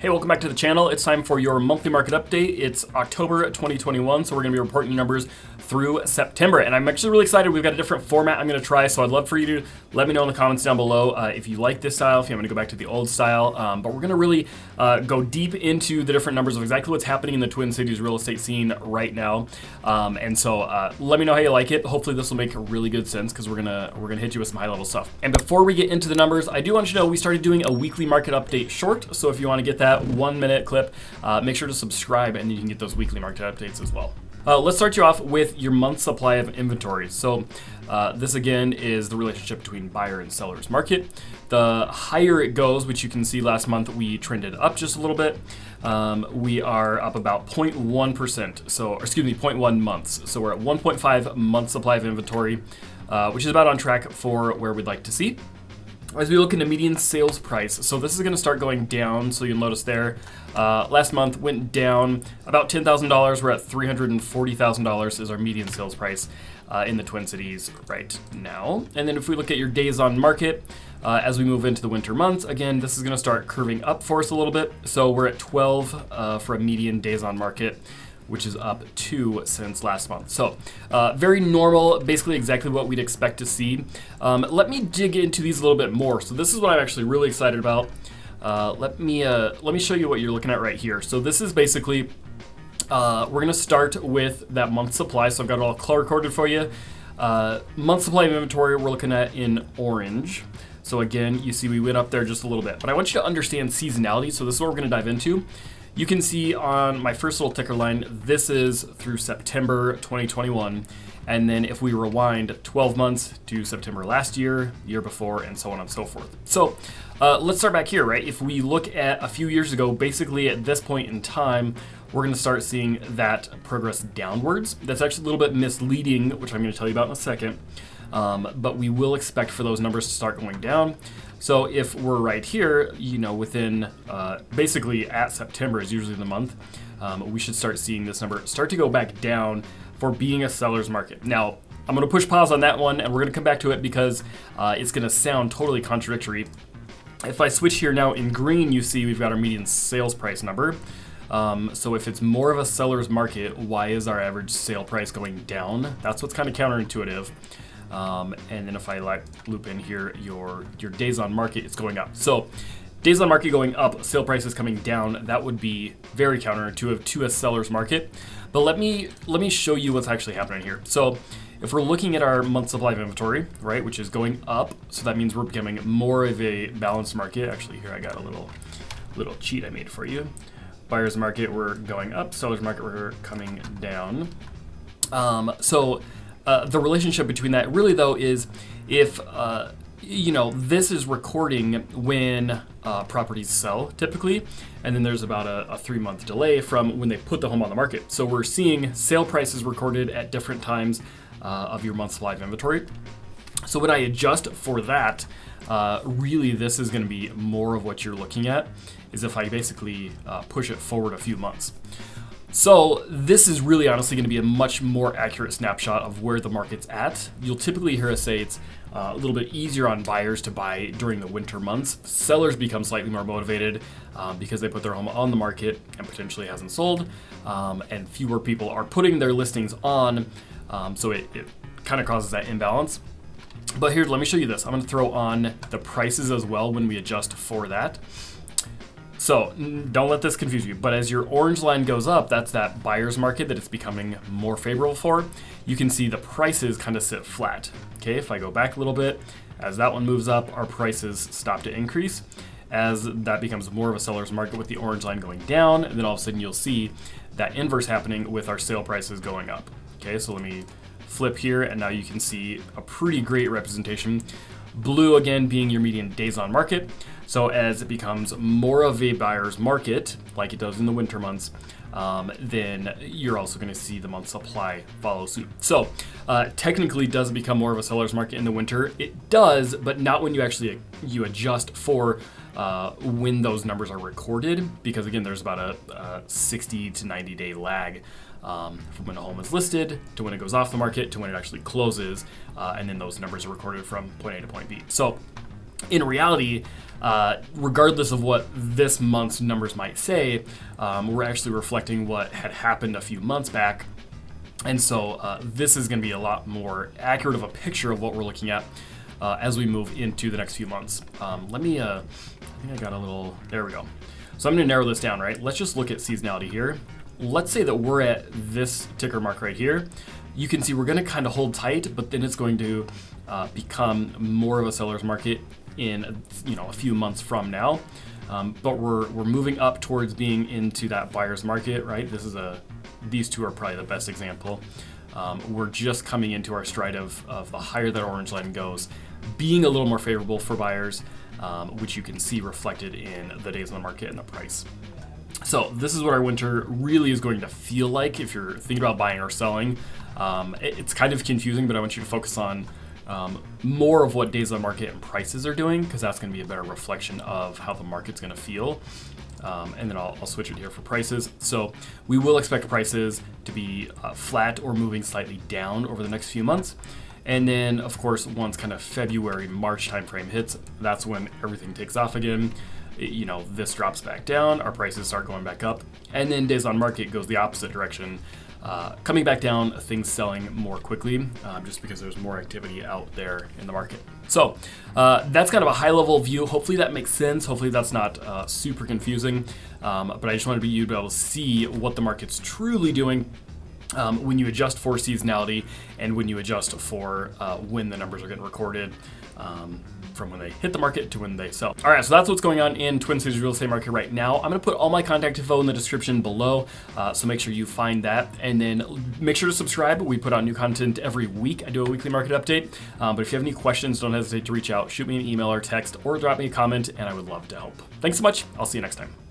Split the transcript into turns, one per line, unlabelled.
Hey, welcome back to the channel. It's time for your monthly market update. It's October 2021, so we're going to be reporting numbers through September. And I'm actually really excited. We've got a different format I'm going to try, so I'd love for you to let me know in the comments down below if you like this style, if you want to go back to the old style. But we're going to really go deep into the different numbers of exactly what's happening in the Twin Cities real estate scene right now. So let me know how you like it. Hopefully this will make really good sense because we're gonna hit you with some high level stuff. And before we get into the numbers, I do want you to know we started doing a weekly market update short. So if you want to get that 1 minute clip, make sure to subscribe and you can get those weekly market updates as well. Let's start you off with your month supply of inventory. So this again is the relationship between buyer and seller's market. The higher it goes, which you can see last month we trended up just a little bit. We are up about 0.1%, so excuse me, 0.1 months. So we're at 1.5 month supply of inventory, which is about on track for where we'd like to see. As we look into median sales price, so this is going to start going down. So you'll notice there, last month went down about $10,000. We're at $340,000 is our median sales price in the Twin Cities right now. And then if we look at your days on market, as we move into the winter months, again, this is going to start curving up for us a little bit. So we're at 12 for a median days on market, which is up 2 since last month. So very normal, basically exactly what we'd expect to see. Let me dig into these a little bit more. So this is what I'm actually really excited about. Let me show you what you're looking at right here. So this is basically, we're gonna start with that month supply. So I've got it all color coded for you. Month supply of inventory we're looking at in orange. So again, you see we went up there just a little bit, but I want you to understand seasonality. So this is what we're gonna dive into. You can see on my first little ticker line, this is through September 2021. And then if we rewind 12 months to September last year, year before, and so on and so forth. So let's start back here, right? If we look at a few years ago, basically at this point in time, we're gonna start seeing that progress downwards. That's actually a little bit misleading, which I'm gonna tell you about in a second. But we will expect for those numbers to start going down. So if we're right here, you know, within basically at September is usually the month, we should start seeing this number start to go back down for being a seller's market. Now, I'm gonna push pause on that one and we're gonna come back to it because it's gonna sound totally contradictory. If I switch here now in green, you see we've got our median sales price number. So if it's more of a seller's market, why is our average sale price going down? That's what's kind of counterintuitive. And then if I loop in here, your days on market, it's going up. So days on market going up, sale prices coming down, that would be very counterintuitive to a seller's market. But let me show you what's actually happening here. So if we're looking at our month supply of inventory, right, which is going up, so that means we're becoming more of a balanced market. Actually, here I got a little cheat I made for you. Buyer's market, we're going up. Seller's market, we're coming down. The relationship between that really though is if, you know, this is recording when properties sell typically, and then there's about a 3-month delay from when they put the home on the market. So we're seeing sale prices recorded at different times of your month supply of inventory. So when I adjust for that, really this is gonna be more of what you're looking at is if I basically push it forward a few months. So this is really honestly going to be a much more accurate snapshot of where the market's at. You'll typically hear us say it's a little bit easier on buyers to buy during the winter months. Sellers become slightly more motivated because they put their home on the market and potentially hasn't sold, and fewer people are putting their listings on, so it kind of causes that imbalance. But here, let me show you this. I'm going to throw on the prices as well when we adjust for that. So don't let this confuse you, but as your orange line goes up, that's that buyer's market that it's becoming more favorable for. You can see the prices kind of sit flat. Okay, if I go back a little bit, as that one moves up, our prices stop to increase. As that becomes more of a seller's market with the orange line going down, and then all of a sudden you'll see that inverse happening with our sale prices going up. Okay, so let me flip here, and now you can see a pretty great representation. Blue again being your median days on market. So as it becomes more of a buyer's market, like it does in the winter months, then you're also going to see the month supply follow suit. So technically, does it become more of a seller's market in the winter? It does, but not when you adjust for when those numbers are recorded, because again, there's about a 60 to 90 day lag from when a home is listed to when it goes off the market to when it actually closes, and then those numbers are recorded from point A to point B. So in reality, regardless of what this month's numbers might say, we're actually reflecting what had happened a few months back. And so this is going to be a lot more accurate of a picture of what we're looking at as we move into the next few months. I think I got a little, there we go. So I'm going to narrow this down, right? Let's just look at seasonality here. Let's say that we're at this ticker mark right here. You can see we're going to kind of hold tight, but then it's going to become more of a seller's market in a few months from now. But we're moving up towards being into that buyer's market, right? These two are probably the best example. We're just coming into our stride of the higher that orange line goes, being a little more favorable for buyers, which you can see reflected in the days on the market and the price. So this is what our winter really is going to feel like if you're thinking about buying or selling. It's kind of confusing, but I want you to focus on more of what days on market and prices are doing, because that's going to be a better reflection of how the market's going to feel. And then I'll switch it here for prices. So we will expect prices to be flat or moving slightly down over the next few months. And then, of course, once kind of February, March timeframe hits, that's when everything takes off again. This drops back down, our prices start going back up, and then days on market goes the opposite direction, coming back down, things selling more quickly, just because there's more activity out there in the market. So that's kind of a high level view. Hopefully that makes sense. Hopefully that's not super confusing, but I just wanted you to be able to see what the market's truly doing when you adjust for seasonality and when you adjust for when the numbers are getting recorded, from when they hit the market to when they sell. All right, so that's what's going on in Twin Cities real estate market right now. I'm gonna put all my contact info in the description below, so make sure you find that, and then make sure to subscribe. We put out new content every week. I do a weekly market update, but if you have any questions, don't hesitate to reach out. Shoot me an email or text, or drop me a comment, and I would love to help. Thanks so much. I'll see you next time.